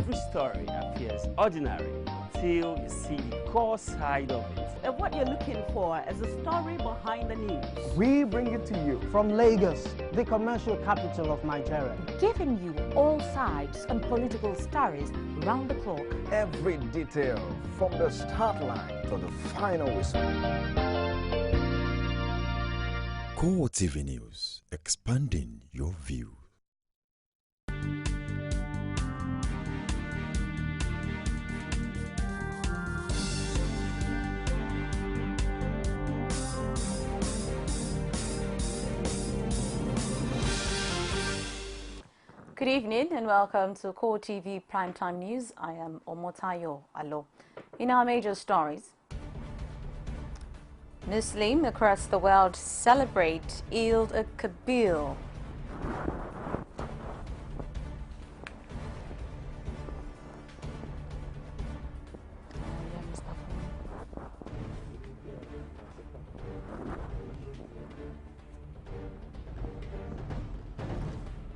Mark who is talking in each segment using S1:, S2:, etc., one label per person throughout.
S1: Every story appears ordinary till you see the core side of it.
S2: And what you're looking for is the story behind the news.
S3: We bring it to you from Lagos, the commercial capital of Nigeria.
S4: Giving you all sides and political stories round the clock.
S5: Every detail from the start line to the final whistle.
S6: CoreTV News, expanding your view.
S7: Good evening and welcome to CoreTV Primetime News. I am Omotayo Alo. In our major stories, Muslims across the world celebrate Eid al-Kabir.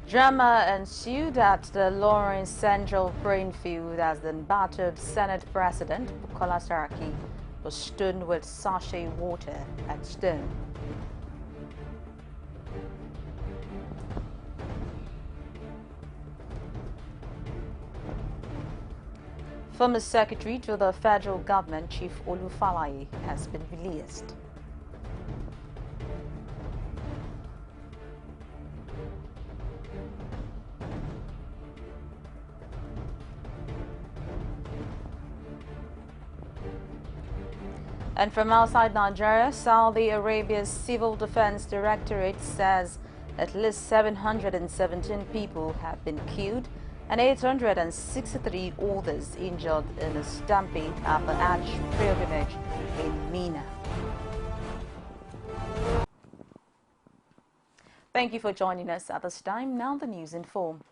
S7: Drama ensued at the Lawrence Central Playing Field as the battered Senate President Bukola Saraki was stoned with sachet water at stone. Former Secretary to the Federal Government, Chief Olufalaye, has been released. And from outside Nigeria, Saudi Arabia's Civil Defense Directorate says at least 717 people have been killed and 863 others injured in a stampede at the Hajj pilgrimage in Mina. Thank you for joining us at this time. Now the news in form.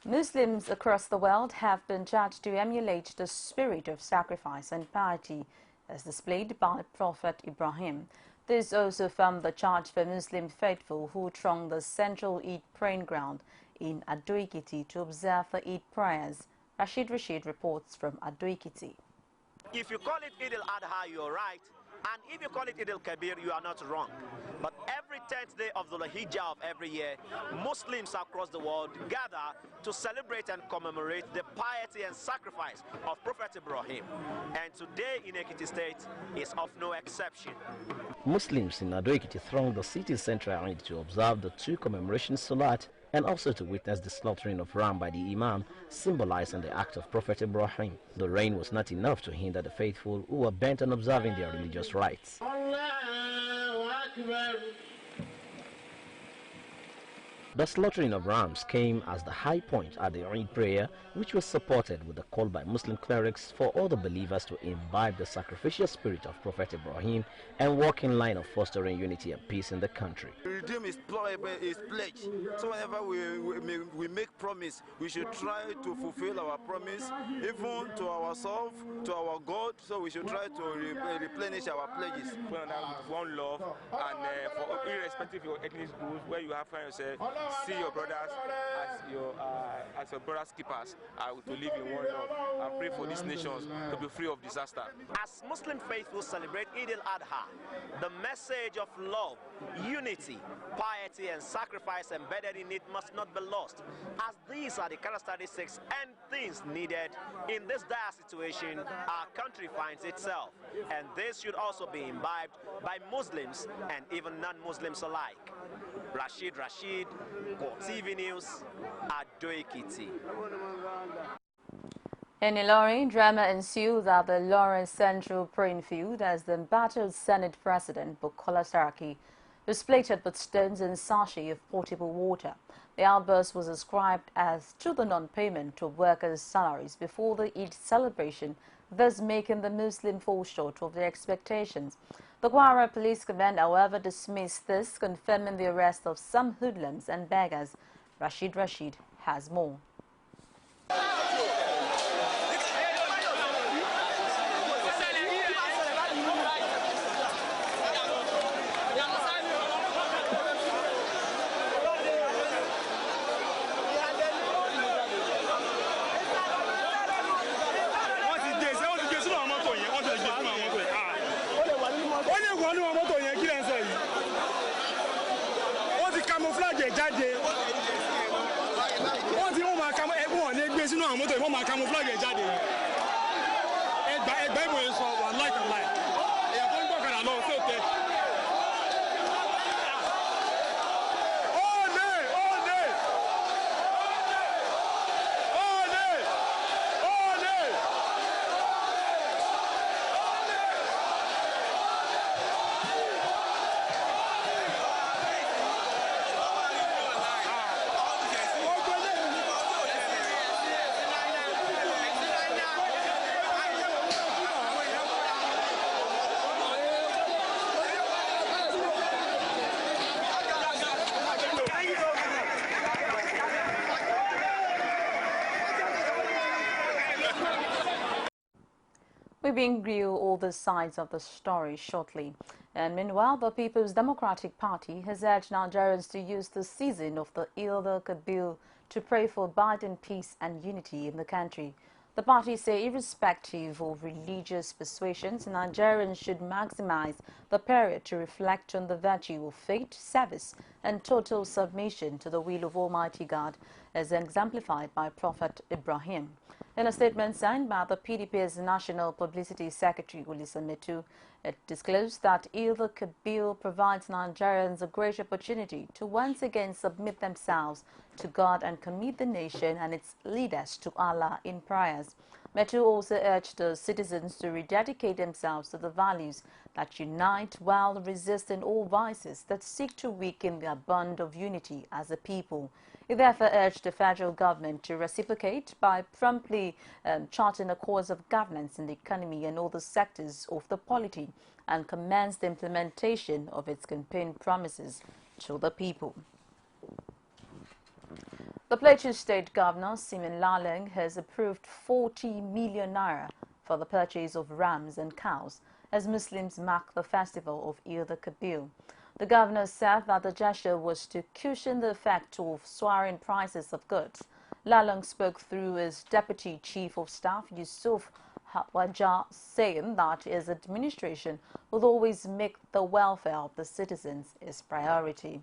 S7: Muslims across the world have been charged to emulate the spirit of sacrifice and piety as displayed by Prophet Ibrahim. This also formed the charge for Muslim faithful who thronged the central Eid praying ground in Ado-Ekiti to observe the Eid prayers. Rashid reports from Ado-Ekiti.
S8: If you call it Eid al-Adha, you're right. And if you call it Eid al-Kabir, you are not wrong. But every 10th day of the Hijjah of every year, Muslims across the world gather to celebrate and commemorate the piety and sacrifice of Prophet Ibrahim. And today in Ekiti State is of no exception.
S9: Muslims in Ado-Ekiti thronged the city's central Eid to observe the two commemoration salat and also to witness the slaughtering of ram by the Imam, symbolizing the act of Prophet Ibrahim. The rain was not enough to hinder the faithful who were bent on observing their religious rites. The slaughtering of rams came as the high point at the Eid prayer, which was supported with a call by Muslim clerics for all the believers to imbibe the sacrificial spirit of Prophet Ibrahim and walk in line of fostering unity and peace in the country.
S10: Redeem his pledge. So whenever we make promise, we should try to fulfill our promise, even to ourselves, to our God. So we should try to replenish our pledges.
S11: One love, and for irrespective of your ethnic groups, where you have found yourself, see your brothers as your brothers keepers, to live in one love and pray for these nations to be free of disaster.
S8: As Muslim faithful celebrate Eid al-Adha, the message of love, unity, piety and sacrifice embedded in it must not be lost, as these are the characteristics and things needed in this dire situation our country finds itself. And this should also be imbibed by Muslims and even non-Muslims alike. Rashid, CoreTV News, Ado-Ekiti.
S7: In Ilorin, drama ensued at the Lawrence Central Praying Field as the embattled Senate President Bukola Saraki was plated with stones and sachet of potable water. The outburst was ascribed as to the non-payment of workers' salaries before the Eid celebration, thus making the Muslim fall short of their expectations. The Kwara Police Command, however, dismissed this, confirming the arrest of some hoodlums and beggars. Rashid has more.
S12: nínú àwọn mọ́tò ìfọ́n máa camouflage jáde ẹgbẹ́ ìwé sọ wà láìpẹ́ èèyàn tó ń gbọ́kànlá lọ sí òtẹ́.
S7: We bring you all the sides of the story shortly. And meanwhile, the People's Democratic Party has urged Nigerians to use the season of the Eid al-Kabir to pray for abiding peace and unity in the country. The party say irrespective of religious persuasions, Nigerians should maximize the period to reflect on the virtue of faith, service and total submission to the will of Almighty God, as exemplified by Prophet Ibrahim. In a statement signed by the PDP's National Publicity Secretary, Ulisa Metu, it disclosed that Eid al-Kabir provides Nigerians a great opportunity to once again submit themselves to God and commit the nation and its leaders to Allah in prayers. Metu also urged the citizens to rededicate themselves to the values that unite while resisting all vices that seek to weaken their bond of unity as a people. He therefore urged the federal government to reciprocate by promptly charting a course of governance in the economy and all the sectors of the polity and commence the implementation of its campaign promises to the people. The Plateau State Governor, Simeon Lalong, has approved 40 million naira for the purchase of rams and cows as Muslims mark the festival of Eid al-Kabir. The governor said that the gesture was to cushion the effect of soaring prices of goods. Lalong spoke through his Deputy Chief of Staff, Yusuf Hawaja, saying that his administration will always make the welfare of the citizens its priority.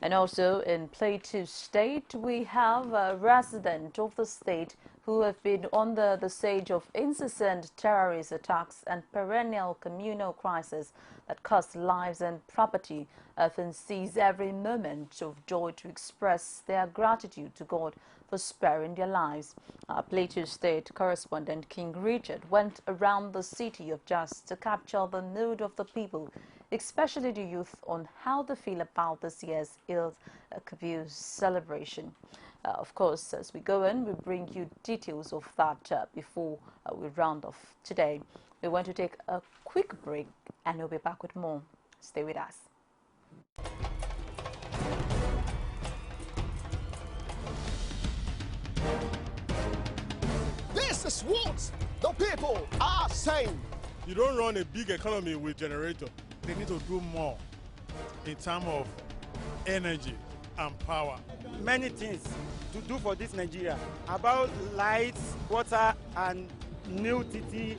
S7: And also in Plateau State, we have a resident of the state who have been under the siege of incessant terrorist attacks and perennial communal crisis that cost lives and property, often seize every moment of joy to express their gratitude to God for sparing their lives. Our Plateau State correspondent King Richard went around the city of Jos to capture the mood of the people, especially the youth, on how they feel about this year's Eid al-Kabir celebration. Of course, as we go in, we bring you details of that before we round off today. We want to take a quick break and we'll be back with more. Stay with us.
S13: This is what the people are saying.
S12: You don't run a big economy with generator. They need to do more in terms of energy and power.
S14: Many things to do for this Nigeria about lights, water, and new TT.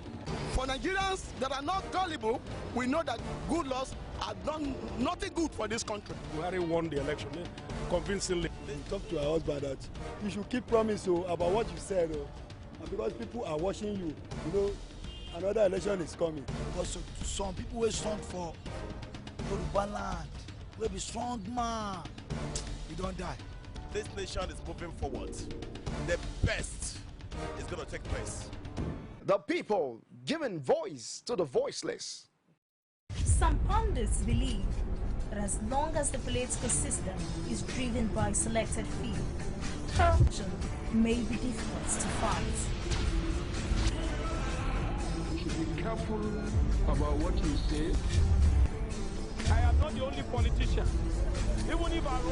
S13: For Nigerians that are not gullible, we know that good laws have done nothing good for this country.
S12: Buhari won the election convincingly.
S15: Talk to our husband that you should keep promise about what you said, and because people are watching you, you know, another election is coming.
S16: Also, some people will stand for Yoruba land. Will be strong man. You don't die.
S17: This nation is moving forward. The best is going to take place.
S13: The people giving voice to the voiceless.
S18: Some pundits believe that as long as the political system is driven by selected few, corruption may be difficult to fight.
S19: You should be careful about what you say.
S11: I am not the only politician. Even if I've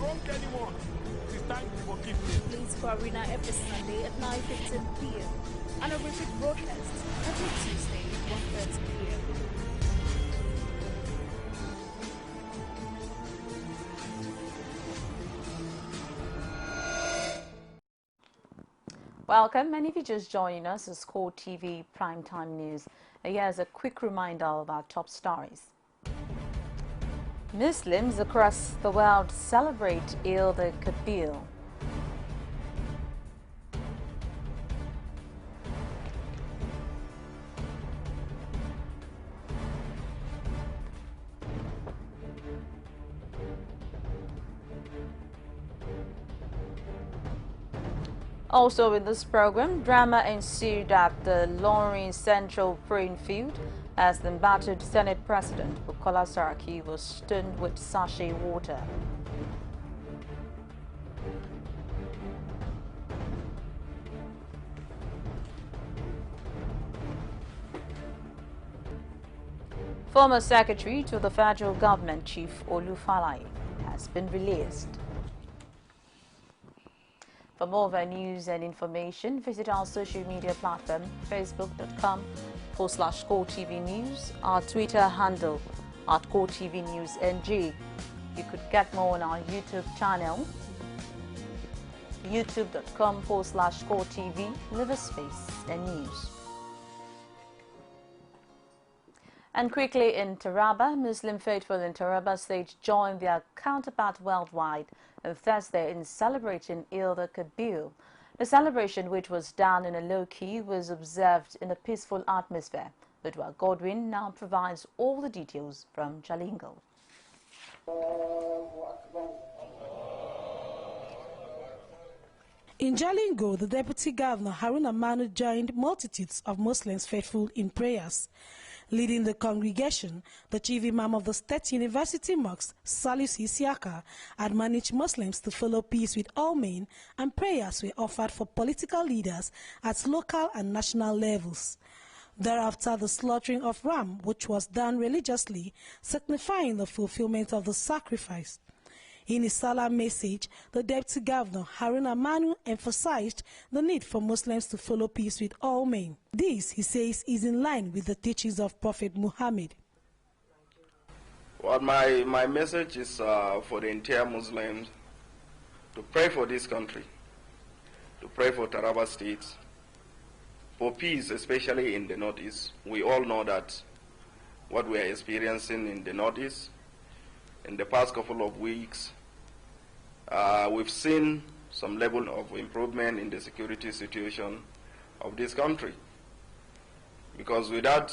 S11: wronged anyone, it is time to forgive me.
S18: Please for Arena every Sunday at 9:15 p.m. and a repeat broadcast every Tuesday at 1:30 p.m.
S7: Welcome, and if you're just joining us, it's CoreTV Primetime News. Here's a quick reminder of our top stories. Muslims across the world celebrate Eid al-Kabir. Also in this program, drama ensued at the Lawrence Central Praying Field as the embattled Senate President Bukola Saraki was stunned with sachet water. Former Secretary to the Federal Government, Chief Olufalaye, has been released. For more of our news and information, visit our social media platform, facebook.com/CoreTV News, our Twitter handle @CoreTV News NG. You could get more on our YouTube channel, youtube.com/CoreTV, live space and news. And quickly in Taraba, Muslim faithful in Taraba State joined their counterpart worldwide on Thursday in celebrating Eid al-Kabir. The celebration, which was done in a low key, was observed in a peaceful atmosphere. Ludwig Godwin now provides all the details from Jalingo.
S20: In Jalingo, the Deputy Governor Haruna Manu joined multitudes of Muslims faithful in prayers. Leading the congregation, the Chief Imam of the State University Mosque, Salisu Isiaka, admonished Muslims to follow peace with all men, and prayers were offered for political leaders at local and national levels. Thereafter, the slaughtering of ram, which was done religiously, signifying the fulfillment of the sacrifice. In his salam message, the Deputy Governor Haruna Manu emphasized the need for Muslims to follow peace with all men. This, he says, is in line with the teachings of Prophet Muhammad.
S21: Well, my message is for the entire Muslims to pray for this country, to pray for Taraba State, for peace, especially in the Northeast. We all know that what we are experiencing in the Northeast in the past couple of weeks, we've seen some level of improvement in the security situation of this country. Because without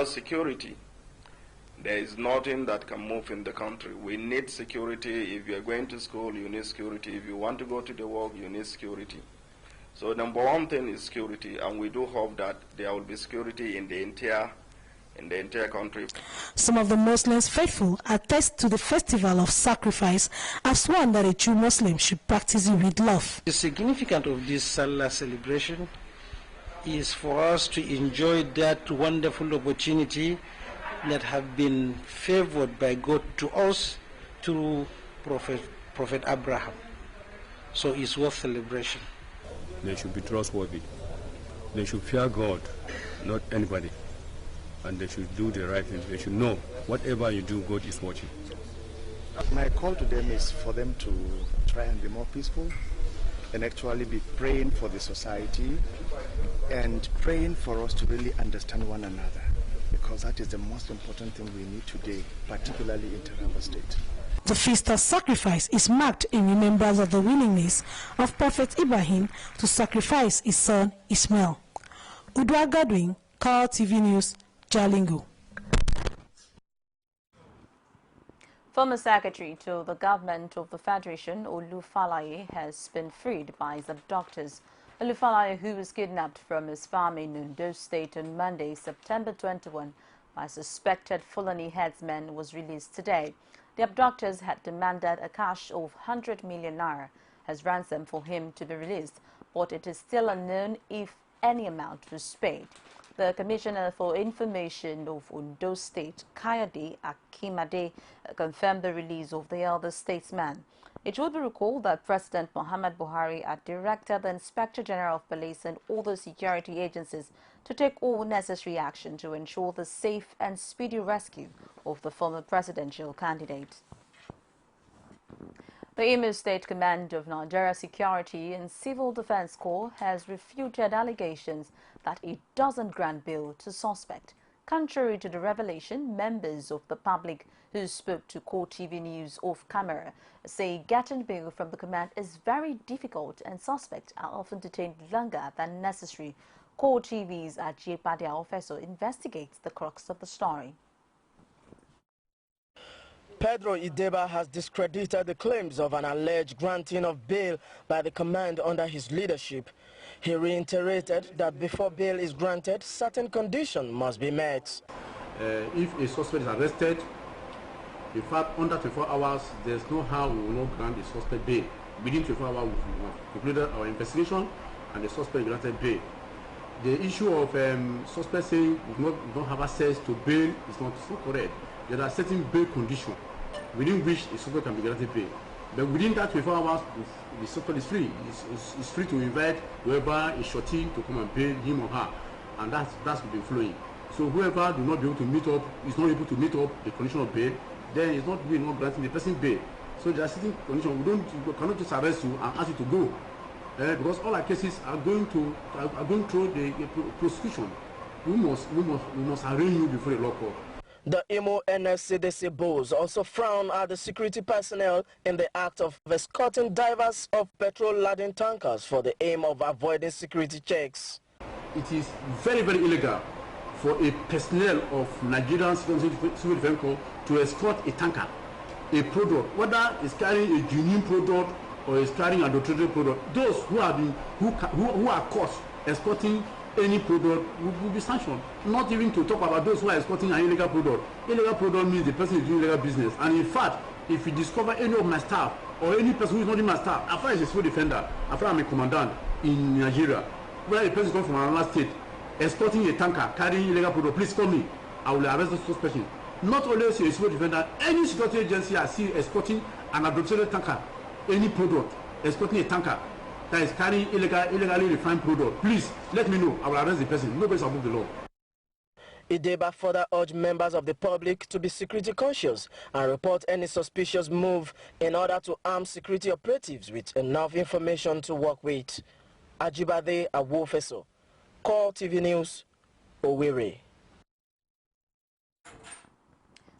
S21: security, there is nothing that can move in the country. We need security. If you are going to school, you need security. If you want to go to the work, you need security. So number one thing is security, and we do hope that there will be security in the entire country.
S20: Some of the Muslims faithful attest to the festival of sacrifice as one that a true Muslim should practice it with love.
S22: The significance of this Salah celebration is for us to enjoy that wonderful opportunity that have been favored by God to us through Prophet Abraham. So it's worth celebration.
S23: They should be trustworthy. They should fear God, not anybody. And they should do the right thing. They should know whatever you do, God is watching.
S24: My call to them is for them to try and be more peaceful and actually be praying for the society and praying for us to really understand one another, because that is the most important thing we need today, particularly in Taraba State.
S20: The feast of sacrifice is marked in remembrance of the willingness of Prophet Ibrahim to sacrifice his son Ismail. Udwa Godwin, CoreTV News, Jalingo.
S7: Former Secretary to the Government of the Federation, Olufalaye, has been freed by his abductors. Olufalaye, who was kidnapped from his farm in Ondo State on Monday, September 21, by suspected Fulani headsmen, was released today. The abductors had demanded a cash of 100 million naira as ransom for him to be released, but it is still unknown if any amount was paid. The Commissioner for Information of Ondo State, Kayode Akimade, confirmed the release of the elder statesman. It should be recalled that President Muhammad Buhari had directed the Inspector General of Police and other security agencies to take all necessary action to ensure the safe and speedy rescue of the former presidential candidate. The Imo State Command of Nigeria Security and Civil Defense Corps has refuted allegations that it doesn't grant bail to suspect. Contrary to the revelation, members of the public who spoke to CoreTV News off camera say getting bail from the command is very difficult and suspects are often detained longer than necessary. CoreTV's Ajay Padia Officer investigates the crux of the story.
S1: Pedro Ideba has discredited the claims of an alleged granting of bail by the command under his leadership. He reiterated that before bail is granted, certain conditions must be met.
S2: If a suspect is arrested, in fact, under 24 hours, there's no how we will not grant the suspect bail. Within 24 hours, we have completed our investigation and the suspect granted bail. The issue of suspect saying we don't have access to bail is not correct. There are certain bail conditions within which a suspect can be granted bail. But within that 24 hours, the suspect is free. It's free to invite whoever is shorting to come and bail him or her, and that's been flowing. So whoever do not be able to meet up, is not able to meet up the condition of bail, then it's not granting the person bail. So there are certain conditions. We cannot just arrest you and ask you to go, because all our cases are going through the prosecution. We must arraign you before the law court.
S1: The Imo NSCDC boss also frowned at the security personnel in the act of escorting divers of petrol-laden tankers for the aim of avoiding security checks.
S2: It is very, very illegal for a personnel of Nigerian Civil Defense Corps to escort a tanker, a product, whether it's carrying a genuine product or is carrying an adulterated product. Those who are caught escorting any product will be sanctioned. Not even to talk about those who are escorting an illegal product. Illegal product means the person is doing illegal business. And in fact, if you discover any of my staff or any person who is not in my staff, after I'm a civil defender, after I'm a commandant in Nigeria, where a person comes from another state, escorting a tanker, carrying illegal product, please call me. I will arrest the suspect. Not only as a civil defender, any security agency I see escorting an adulterated tanker, any product, escorting a tanker that is carrying illegally refined product, please let me know. I will arrest the person. Nobody is above the law.
S1: Ideba further urged members of the public to be security conscious and report any suspicious move in order to arm security operatives with enough information to work with. Ajibade Awofeso, CoreTV News, Owerri.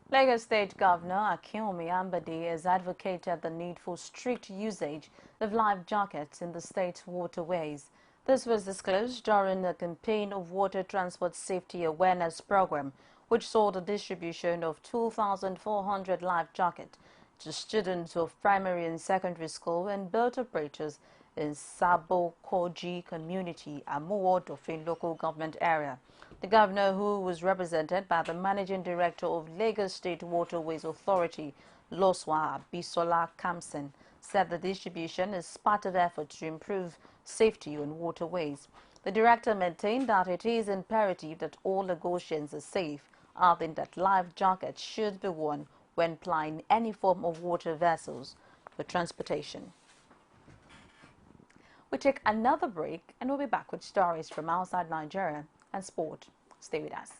S7: Lagos State Governor Akinwumi Ambode has advocated the need for strict usage of life jackets in the state's waterways. This was disclosed during a campaign of water transport safety awareness program, which saw the distribution of 2,400 life jackets to students of primary and secondary school and boat operators in Sabo Koji community, Amuwo Dofin local government area. The governor, who was represented by the managing director of Lagos State Waterways Authority, Loswa Bisola Kamsen, said the distribution is part of efforts to improve safety on waterways. The director maintained that it is imperative that all Lagosians are safe, adding that life jackets should be worn when plying any form of water vessels for transportation. We take another break and we'll be back with stories from outside Nigeria and sport. Stay with us.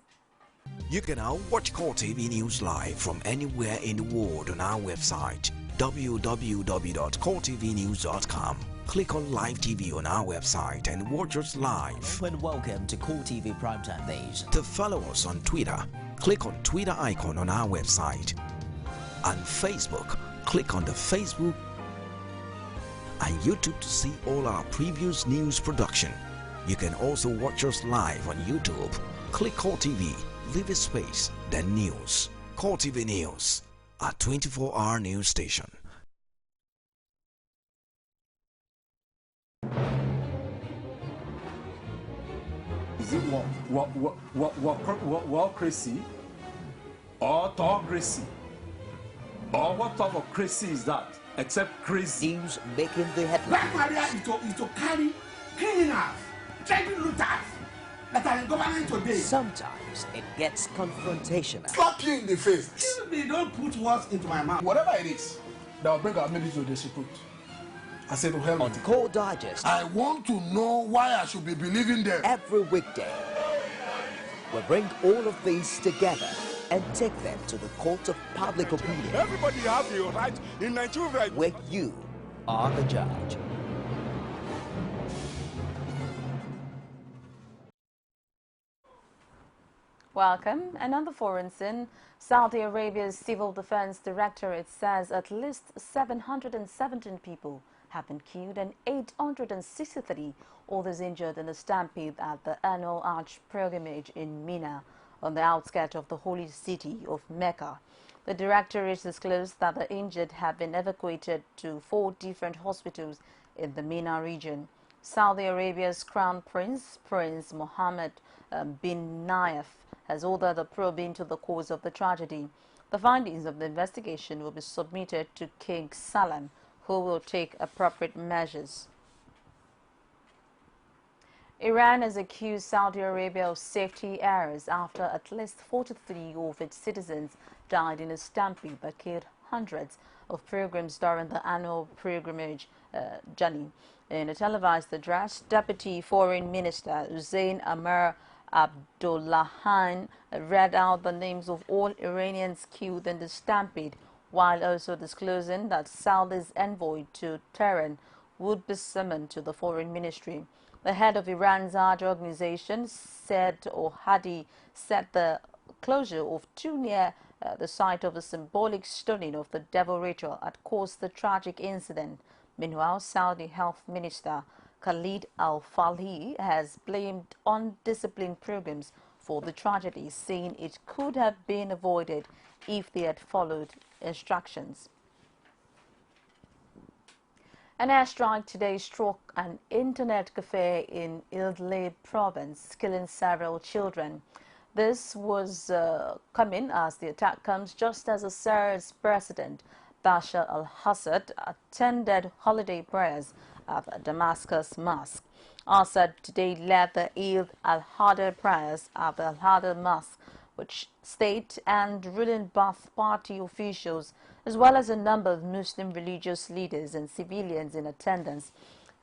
S3: You can now watch CoreTV News live from anywhere in the world on our website www.coretvnews.com. Click on Live TV on our website and watch us live.
S4: And welcome to CoreTV Primetime Days.
S3: To follow us on Twitter, click on Twitter icon on our website. On Facebook, click on the Facebook and YouTube to see all our previous news production. You can also watch us live on YouTube. Click CoreTV, leave a space, then News. CoreTV News, a 24-hour news station.
S25: Is it crazy or autocracy? Or what type of crazy is that? Except crazy.
S4: News making the headlines.
S26: Black Maria is to carry criminals, trading looters that are in government today.
S4: Sometimes it gets confrontational.
S26: Slap you in the face. Excuse me, don't put words into my mouth.
S27: Whatever it is that will bring our military to disrepute, I say to hell.
S4: On Core Digest,
S26: I want to know why I should be believing them.
S4: Every weekday, we bring all of these together and take them to the court of public opinion.
S27: Everybody has the right in Nigeria.
S4: Where you are the judge.
S7: Welcome. And on the foreign scene, Saudi Arabia's Civil Defense Directorate says at least 717 people have been killed and 863 others injured in a stampede at the annual Hajj pilgrimage in Mina, on the outskirts of the holy city of Mecca. The directorate disclosed that the injured have been evacuated to 4 different hospitals in the MENA region. Saudi Arabia's Crown Prince, Prince Mohammed bin Nayef, has ordered a probe into the cause of the tragedy. The findings of the investigation will be submitted to King Salman, who will take appropriate measures. Iran has accused Saudi Arabia of safety errors after at least 43 of its citizens died in a stampede that killed hundreds of pilgrims during the annual pilgrimage journey. In a televised address, Deputy Foreign Minister Hussein Amir Abdullahian read out the names of all Iranians killed in the stampede, while also disclosing that Saudi's envoy to Tehran would be summoned to the foreign ministry. The head of Iran's Hajj organization, said the closure of 2 near the site of the symbolic stoning of the devil ritual had caused the tragic incident. Meanwhile, Saudi Health Minister Khalid Al-Falih has blamed undisciplined pilgrims for the tragedy, saying it could have been avoided if they had followed instructions. An airstrike today struck an internet cafe in Idlib province, killing several children. This was coming as the attack comes just as Syria's president Bashar al-Assad attended holiday prayers at Damascus Mosque. Assad today led the Eid al-Adha prayers at the al-Adha Mosque, which state and ruling Ba'ath Party officials, as well as a number of Muslim religious leaders and civilians in attendance.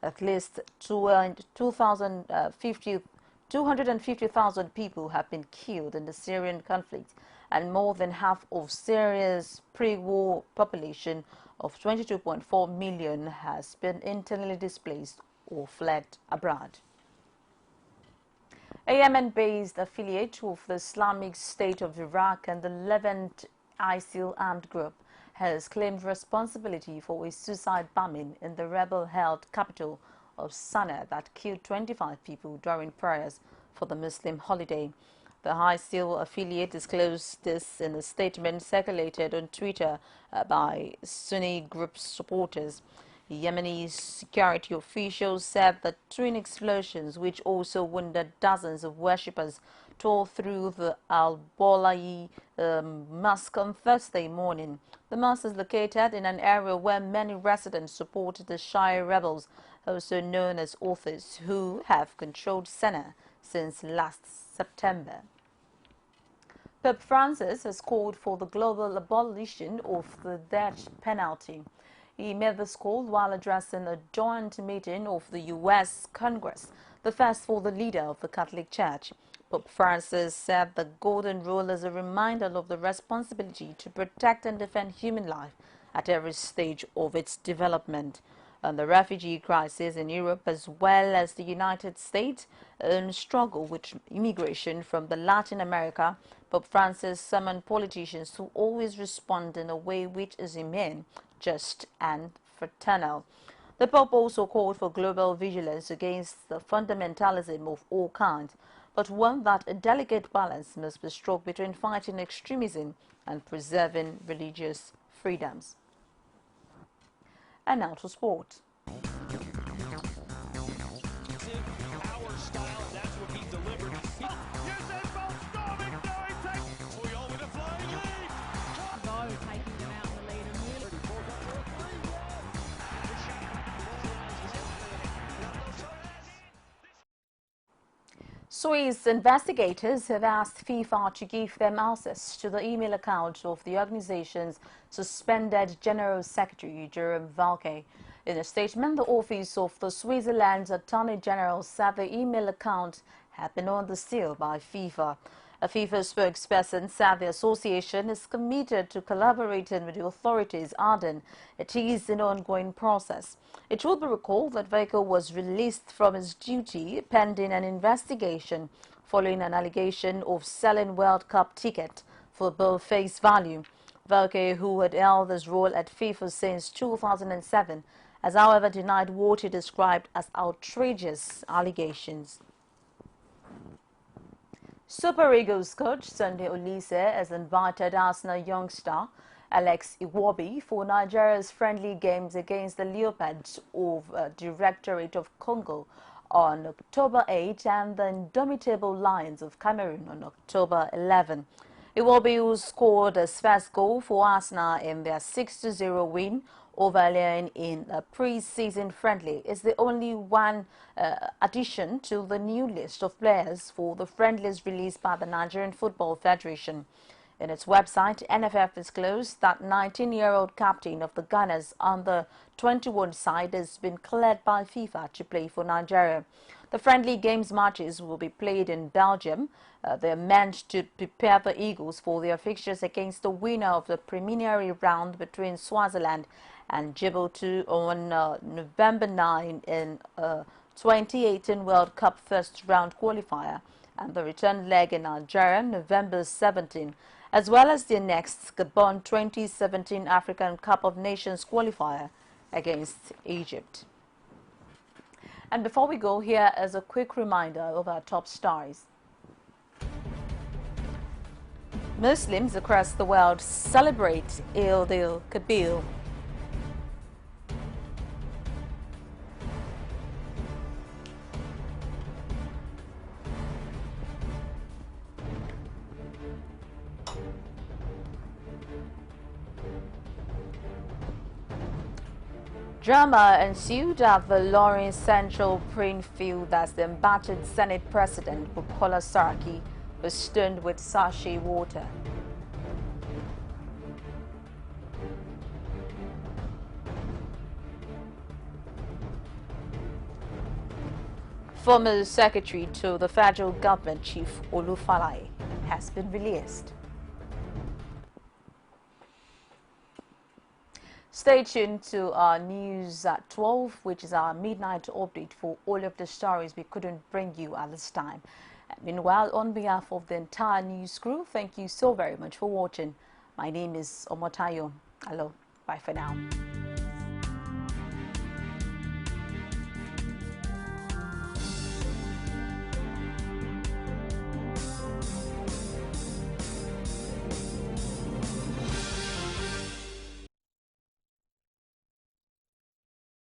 S7: At least 250,000 people have been killed in the Syrian conflict, and more than half of Syria's pre-war population of 22.4 million has been internally displaced or fled abroad. A Yemen-based affiliate of the Islamic State of Iraq and the Levant ISIL armed group has claimed responsibility for a suicide bombing in the rebel-held capital of Sana'a that killed 25 people during prayers for the Muslim holiday. The ISIL affiliate disclosed this in a statement circulated on Twitter by Sunni group supporters. Yemeni security officials said that twin explosions, which also wounded dozens of worshippers, tore through the Al-Bolai mosque on Thursday morning. The mosque is located in an area where many residents support the Shia rebels, also known as Houthis, who have controlled Sana'a since last September. Pope Francis has called for the global abolition of the death penalty. He made this call while addressing a joint meeting of the U.S. Congress, the first for the leader of the Catholic Church. Pope Francis said the Golden Rule is a reminder of the responsibility to protect and defend human life at every stage of its development. And the refugee crisis in Europe, as well as the United States, struggle with immigration from Latin America, Pope Francis summoned politicians to always respond in a way which is humane, just and fraternal. The Pope also called for global vigilance against the fundamentalism of all kinds, but one that a delicate balance must be struck between fighting extremism and preserving religious freedoms. And now to sport. Swiss investigators have asked FIFA to give them access to the email account of the organization's suspended General Secretary, Jerome Valcke. In a statement, the office of the Switzerland's Attorney General said the email account had been under seal by FIFA. A FIFA spokesperson said the association is committed to collaborating with the authorities, adding it is an ongoing process. It should be recalled that Valcke was released from his duty pending an investigation following an allegation of selling World Cup ticket for bill face value. Valcke, who had held this role at FIFA since 2007, has however denied what he described as outrageous allegations. Super Eagles coach Sunday Olise has invited Arsenal youngster Alex Iwobi for Nigeria's friendly games against the Leopards of Directorate of Congo on October 8 and the indomitable Lions of Cameroon on October 11. Iwobi, who scored his first goal for Arsenal in their 6-0 win over Lyon in a pre-season friendly, is the only one addition to the new list of players for the friendlies released by the Nigerian Football Federation. In its website, NFF disclosed that 19-year-old captain of the Ghana's under-21 side has been cleared by FIFA to play for Nigeria. The friendly games matches will be played in Belgium. They're meant to prepare the Eagles for their fixtures against the winner of the preliminary round between Swaziland and Djibouti on November 9 in 2018 World Cup first round qualifier, and the return leg in Nigeria November 17, as well as the next Gabon 2017 African Cup of Nations qualifier against Egypt. And before we go, here is a quick reminder of our top stories. Muslims across the world celebrate Eid al-Kabir. Drama ensued at the Lawrence Central Playing Field as the embattled Senate President Bukola Saraki was stunned with sachet water. Former Secretary to the Federal Government, Chief Olufalaye, has been released. Stay tuned to our news at 12, which is our midnight update for all of the stories we couldn't bring you at this time. Meanwhile, on behalf of the entire news crew, thank you so very much for watching. My name is Omotayo. Hello, bye for now.